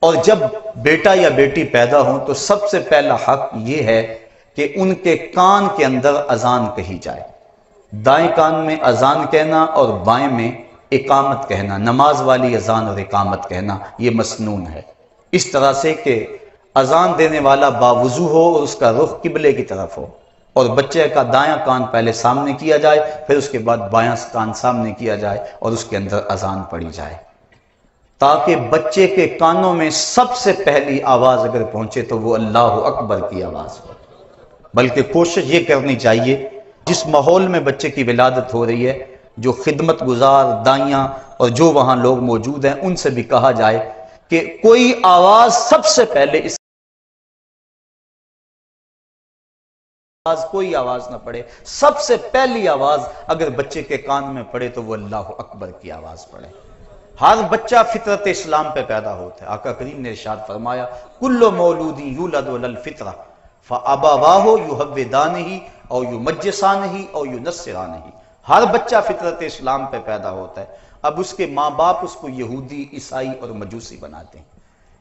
اور جب بیٹا یا بیٹی پیدا ہوں تو سب سے پہلا حق یہ ہے کہ ان کے کان کے اندر اذان کہی جائے، دائیں کان میں اذان کہنا اور بائیں میں اقامت کہنا، نماز والی اذان اور اقامت کہنا، یہ مسنون ہے، اس طرح سے کہ اذان دینے والا باوضو ہو اور اس کا رخ قبلے کی طرف ہو، اور بچے کا دایاں کان پہلے سامنے کیا جائے، پھر اس کے بعد بایاں کان سامنے کیا جائے اور اس کے اندر اذان پڑھی جائے، تاکہ بچے کے کانوں میں سب سے پہلی آواز اگر پہنچے تو وہ اللہ اکبر کی آواز ہو۔ بلکہ کوشش یہ کرنی چاہیے جس ماحول میں بچے کی ولادت ہو رہی ہے، جو خدمت گزار دائیاں اور جو وہاں لوگ موجود ہیں، ان سے بھی کہا جائے کہ کوئی آواز سب سے پہلے کوئی آواز نہ پڑے، سب سے پہلی آواز اگر بچے کے کان میں پڑے تو وہ اللہ اکبر کی آواز پڑے۔ ہر بچہ فطرت اسلام پہ پیدا ہوتا ہے، آقا کریم نے ارشاد فرمایا کل مولود یولد علی الفطرہ فابواہ یہودانہ او یمجسانہ او ینصرانہ، ہر بچہ فطرت اسلام پہ پیدا ہوتا ہے، اب اس کے ماں باپ اس کو یہودی، عیسائی اور مجوسی بناتے ہیں،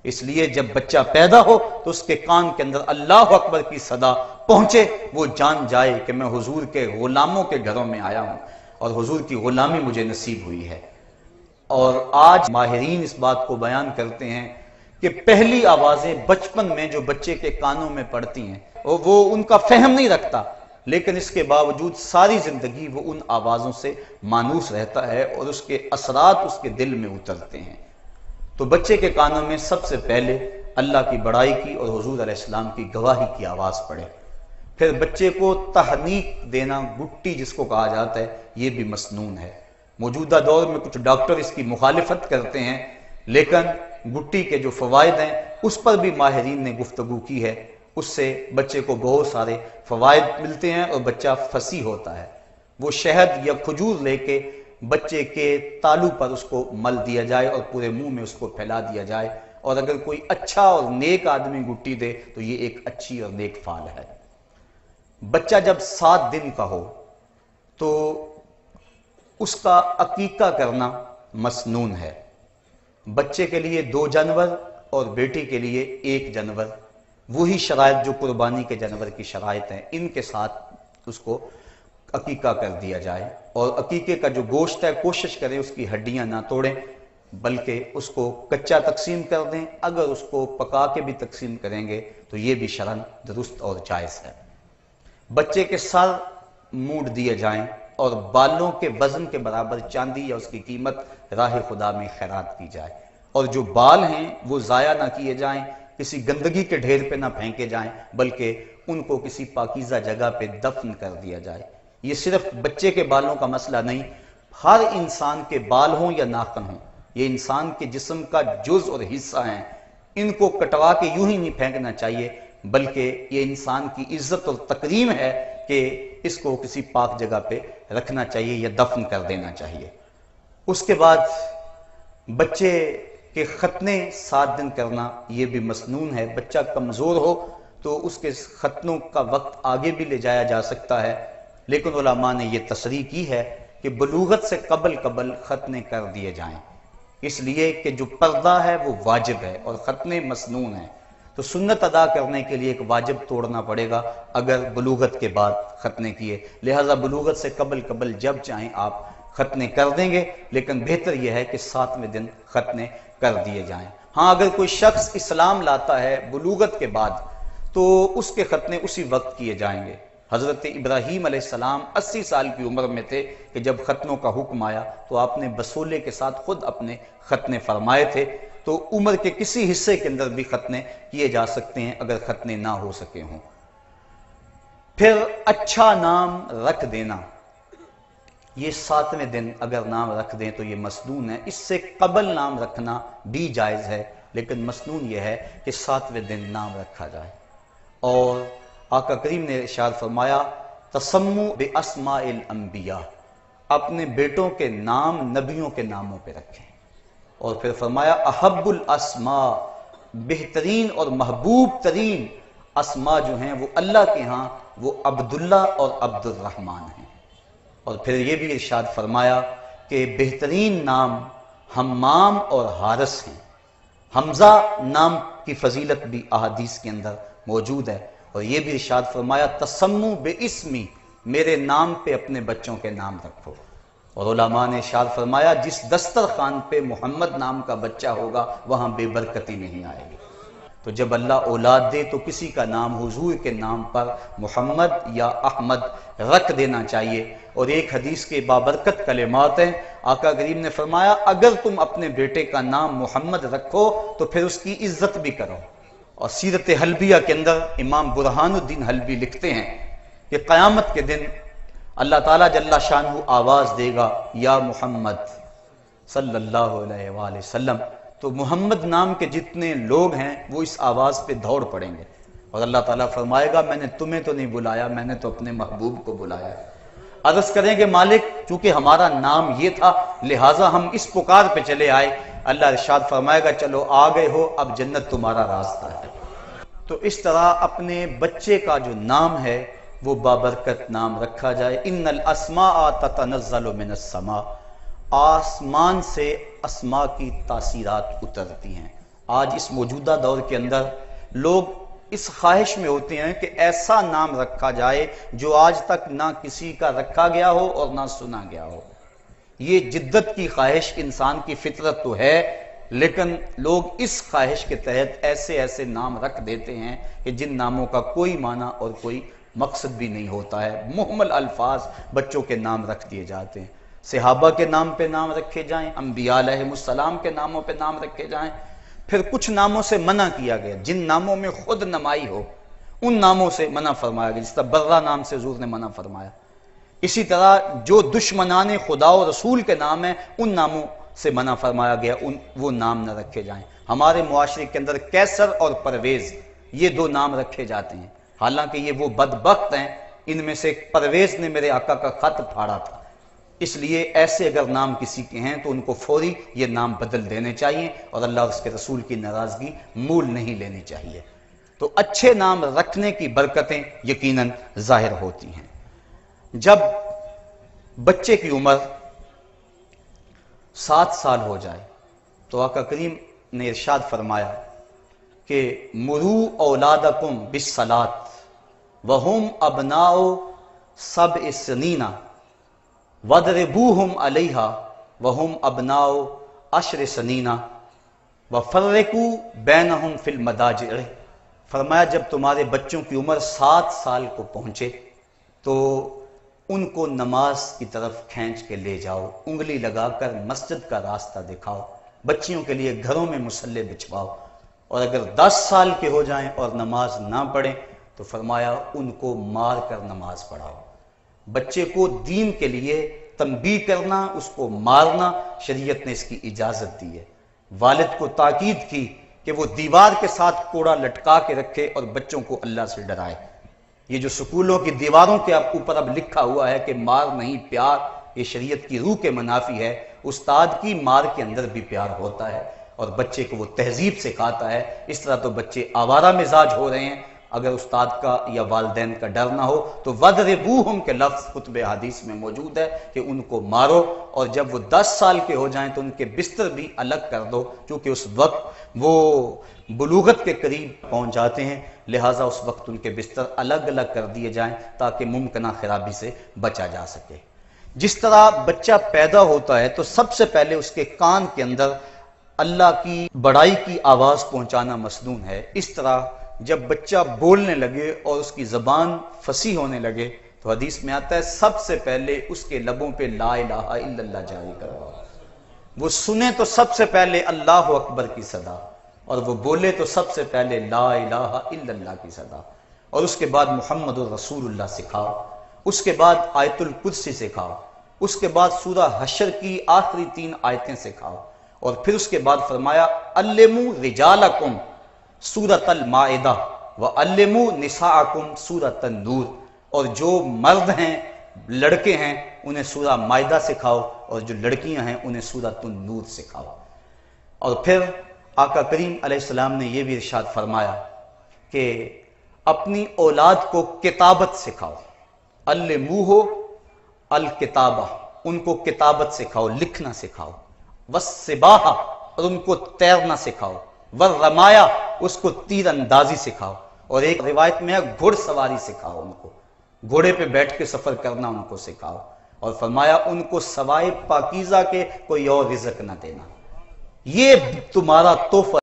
اس لیے جب بچہ پیدا ہو تو اس کے کان کے اندر اللہ اکبر کی صدا پہنچے، وہ جان جائے کہ میں حضور کے غلاموں کے گھروں میں آیا ہوں اور حضور کی غلامی مجھے نصیب ہوئی ہے۔ اور آج ماہرین اس بات کو بیان کرتے ہیں کہ پہلی آوازیں بچپن میں جو بچے کے کانوں میں پڑتی ہیں وہ ان کا فہم نہیں رکھتا، لیکن اس کے باوجود ساری زندگی وہ ان آوازوں سے مانوس رہتا ہے اور اس کے اثرات اس کے دل میں اترتے ہیں۔ تو بچے کے کانوں میں سب سے پہلے اللہ کی بڑائی کی اور حضور علیہ السلام کی گواہی کی آواز پڑے، پھر بچے کو تحنیک دینا، گٹی جس کو کہا جاتا ہے، یہ بھی مسنون ہے۔ موجودہ دور میں کچھ ڈاکٹر اس کی مخالفت کرتے ہیں، لیکن گٹی کے جو فوائد ہیں اس پر بھی ماہرین نے گفتگو کی ہے، اس سے بچے کو بہت سارے فوائد ملتے ہیں اور بچہ فصیح ہوتا ہے۔ وہ شہد یا کھجور لے کے بچے کے تالو پر اس کو مل دیا جائے اور پورے منہ میں اس کو پھیلا دیا جائے، اور اگر کوئی اچھا اور نیک آدمی گٹی دے تو یہ ایک اچھی اور نیک فعل ہے۔ بچہ جب 7 دن کا ہو تو اس کا عقیقہ کرنا مسنون ہے، بچے کے لیے 2 جانور اور بیٹی کے لیے 1 جانور، وہی شرائط جو قربانی کے جانور کی شرائط ہیں، ان کے ساتھ اس کو عقیقہ کر دیا جائے، اور عقیقے کا جو گوشت ہے کوشش کریں اس کی ہڈیاں نہ توڑیں، بلکہ اس کو کچا تقسیم کر دیں، اگر اس کو پکا کے بھی تقسیم کریں گے تو یہ بھی شرعاً درست اور جائز ہے۔ بچے کے سر موڑ دیے جائیں اور بالوں کے وزن کے برابر چاندی یا اس کی قیمت راہ خدا میں خیرات کی جائے، اور جو بال ہیں وہ ضائع نہ کیے جائیں، کسی گندگی کے ڈھیر پہ نہ پھینکے جائیں، بلکہ ان کو کسی پاکیزہ جگہ پہ دفن کر دیا جائے۔ یہ صرف بچے کے بالوں کا مسئلہ نہیں، ہر انسان کے بال ہوں یا ناخن ہوں، یہ انسان کے جسم کا جز اور حصہ ہیں، ان کو کٹوا کے یوں ہی نہیں پھینکنا چاہیے، بلکہ یہ انسان کی عزت اور تکریم ہے کہ اس کو کسی پاک جگہ پہ رکھنا چاہیے یا دفن کر دینا چاہیے۔ اس کے بعد بچے کے ختنے 7 دن کرنا یہ بھی مسنون ہے، بچہ کمزور ہو تو اس کے ختنوں کا وقت آگے بھی لے جایا جا سکتا ہے، لیکن علماء نے یہ تصریح کی ہے کہ بلوغت سے قبل ختنے کر دیے جائیں، اس لیے کہ جو پردہ ہے وہ واجب ہے اور ختنے مسنون ہیں، تو سنت ادا کرنے کے لیے ایک واجب توڑنا پڑے گا اگر بلوغت کے بعد ختنے کیے، لہذا بلوغت سے قبل جب چاہیں آپ ختنے کر دیں گے، لیکن بہتر یہ ہے کہ 7ویں دن ختنے کر دیے جائیں۔ ہاں اگر کوئی شخص اسلام لاتا ہے بلوغت کے بعد تو اس کے ختنے اسی وقت کیے جائیں گے۔ حضرت ابراہیم علیہ السلام 80 سال کی عمر میں تھے کہ جب ختنوں کا حکم آیا تو آپ نے بسولے کے ساتھ خود اپنے ختنے فرمائے تھے، تو عمر کے کسی حصے کے اندر بھی ختنے کیے جا سکتے ہیں اگر ختنے نہ ہو سکے ہوں۔ پھر اچھا نام رکھ دینا، یہ 7ویں دن اگر نام رکھ دیں تو یہ مسنون ہے، اس سے قبل نام رکھنا بھی جائز ہے، لیکن مسنون یہ ہے کہ 7ویں دن نام رکھا جائے۔ اور آقا کریم نے ارشاد فرمایا تسموا باسماء الانبیاء، اپنے بیٹوں کے نام نبیوں کے ناموں پہ رکھیں، اور پھر فرمایا احب الاسماء، بہترین اور محبوب ترین اسماء جو ہیں وہ اللہ کے ہاں وہ عبداللہ اور عبد الرحمن ہیں، اور پھر یہ بھی ارشاد فرمایا کہ بہترین نام حمام اور حارث ہیں۔ حمزہ نام کی فضیلت بھی احادیث کے اندر موجود ہے، اور یہ بھی ارشاد فرمایا تسمو بے اسمی، میرے نام پہ اپنے بچوں کے نام رکھو۔ اور علماء نے ارشاد فرمایا جس دسترخوان پہ محمد نام کا بچہ ہوگا وہاں بے برکتی نہیں آئے گی۔ تو جب اللہ اولاد دے تو کسی کا نام حضور کے نام پر محمد یا احمد رکھ دینا چاہیے۔ اور ایک حدیث کے بابرکت کلمات ہیں، آقا کریم نے فرمایا اگر تم اپنے بیٹے کا نام محمد رکھو تو پھر اس کی عزت بھی کرو۔ اور سیرت حلبیہ کے اندر امام برہان الدین حلبی لکھتے ہیں کہ قیامت کے دن اللہ تعالیٰ جل شانہ آواز دے گا یا محمد صلی اللہ علیہ وآلہ وسلم، تو محمد نام کے جتنے لوگ ہیں وہ اس آواز پہ دوڑ پڑیں گے، اور اللہ تعالیٰ فرمائے گا میں نے تمہیں تو نہیں بلایا، میں نے تو اپنے محبوب کو بلایا ہے۔ عرض کریں کہ مالک چونکہ ہمارا نام یہ تھا لہٰذا ہم اس پکار پہ چلے آئے، اللہ ارشاد فرمائے گا چلو آ گئے ہو، اب جنت تمہارا راستہ ہے۔ تو اس طرح اپنے بچے کا جو نام ہے وہ بابرکت نام رکھا جائے۔ ان الاسماء تتنزل من السماء، آسمان سے اسماء کی تاثیرات اترتی ہیں۔ آج اس موجودہ دور کے اندر لوگ اس خواہش میں ہوتے ہیں کہ ایسا نام رکھا جائے جو آج تک نہ کسی کا رکھا گیا ہو اور نہ سنا گیا ہو۔ یہ جدت کی خواہش انسان کی فطرت تو ہے، لیکن لوگ اس خواہش کے تحت ایسے ایسے نام رکھ دیتے ہیں کہ جن ناموں کا کوئی معنی اور کوئی مقصد بھی نہیں ہوتا ہے۔ محمل الفاظ بچوں کے نام رکھ دیے جاتے ہیں، صحابہ کے نام پہ نام رکھے جائیں، انبیاء علیہ السلام کے ناموں پہ نام رکھے جائیں۔ پھر کچھ ناموں سے منع کیا گیا، جن ناموں میں خود نمائی ہو ان ناموں سے منع فرمایا گیا، جس طرح برہ نام سے حضور نے منع فرمایا۔ اسی طرح جو دشمنان خدا و رسول کے نام ہیں ان ناموں سے منع فرمایا گیا، وہ نام نہ رکھے جائیں۔ ہمارے معاشرے کے اندر کیسر اور پرویز یہ دو نام رکھے جاتے ہیں، حالانکہ یہ وہ بدبخت ہیں، ان میں سے پرویز نے میرے آقا کا خط پھاڑا تھا، اس لیے ایسے اگر نام کسی کے ہیں تو ان کو فوری یہ نام بدل دینے چاہیے اور اللہ اور اس کے رسول کی ناراضگی مول نہیں لینی چاہیے۔ تو اچھے نام رکھنے کی برکتیں یقیناً ظاہر ہوتی ہیں۔ جب بچے کی عمر 7 سال ہو جائے تو آقا کریم نے ارشاد فرمایا کہ مرو اولادکم بالصلاۃ وہم ابناء 7 سنین وَضْرِبُوهُمْ عَلَيْهَا وَهُمْ أَبْنَاءُ 10 سنین وَفَرِّقُوا بَيْنَهُمْ فِي الْمَضَاجِعِ، فرمایا جب تمہارے بچوں کی عمر 7 سال کو پہنچے تو ان کو نماز کی طرف کھینچ کے لے جاؤ، انگلی لگا کر مسجد کا راستہ دکھاؤ، بچیوں کے لیے گھروں میں مصلی بچھواؤ، اور اگر 10 سال کے ہو جائیں اور نماز نہ پڑھیں تو فرمایا ان کو مار کر نماز پڑھاؤ۔ بچے کو دین کے لیے تنبیہ کرنا، اس کو مارنا، شریعت نے اس کی اجازت دی ہے۔ والد کو تاکید کی کہ وہ دیوار کے ساتھ کوڑا لٹکا کے رکھے اور بچوں کو اللہ سے ڈرائے۔ یہ جو سکولوں کی دیواروں کے اوپر اب لکھا ہوا ہے کہ مار نہیں پیار، یہ شریعت کی روح کے منافی ہے۔ استاد کی مار کے اندر بھی پیار ہوتا ہے اور بچے کو وہ تہذیب سکھاتا ہے۔ اس طرح تو بچے آوارہ مزاج ہو رہے ہیں، اگر استاد کا یا والدین کا ڈر نہ ہو تو وَضْرِبُوهُمْ کے لفظ خطبہ حدیث میں موجود ہے کہ ان کو مارو، اور جب وہ 10 سال کے ہو جائیں تو ان کے بستر بھی الگ کر دو، کیونکہ اس وقت وہ بلوغت کے قریب پہنچ جاتے ہیں، لہٰذا اس وقت ان کے بستر الگ الگ کر دیے جائیں تاکہ ممکنہ خرابی سے بچا جا سکے۔ جس طرح بچہ پیدا ہوتا ہے تو سب سے پہلے اس کے کان کے اندر اللہ کی بڑائی کی آواز پہنچانا مسنون ہے، اس طرح جب بچہ بولنے لگے اور اس کی زبان فصیح ہونے لگے تو حدیث میں آتا ہے سب سے پہلے اس کے لبوں پہ لا الہ الا اللہ جاری کرواؤ، وہ سنے تو سب سے پہلے اللہ اکبر کی صدا، اور وہ بولے تو سب سے پہلے لا الہ الا اللہ کی صدا، اور اس کے بعد محمد الرسول اللہ سکھاؤ، اس کے بعد آیت الکرسی سکھاؤ، اس کے بعد سورہ حشر کی آخری 3 آیتیں سکھاؤ، اور پھر اس کے بعد فرمایا علموا رجالکم سورۃ المائدہ وعلموا نساءکم سورۃ النور، اور جو مرد ہیں لڑکے ہیں انہیں سورہ مائدہ سکھاؤ، اور جو لڑکیاں ہیں انہیں سورۃ النور سکھاؤ۔ اور پھر آقا کریم علیہ السلام نے یہ بھی ارشاد فرمایا کہ اپنی اولاد کو کتابت سکھاؤ، علموہ الکتابہ، ان کو کتابت سکھاؤ، لکھنا سکھاؤ، والسباحہ، اور ان کو تیرنا سکھاؤ، والرمایا، اس کو تیر اندازی سکھاؤ، اور ایک روایت میں ہے گھڑ سواری سکھاؤ، ان کو گھوڑے پہ بیٹھ کے سفر کرنا ان کو سکھاؤ، اور فرمایا ان کو سوائے پاکیزہ کے کوئی اور رزق نہ دینا، یہ تمہارا تحفہ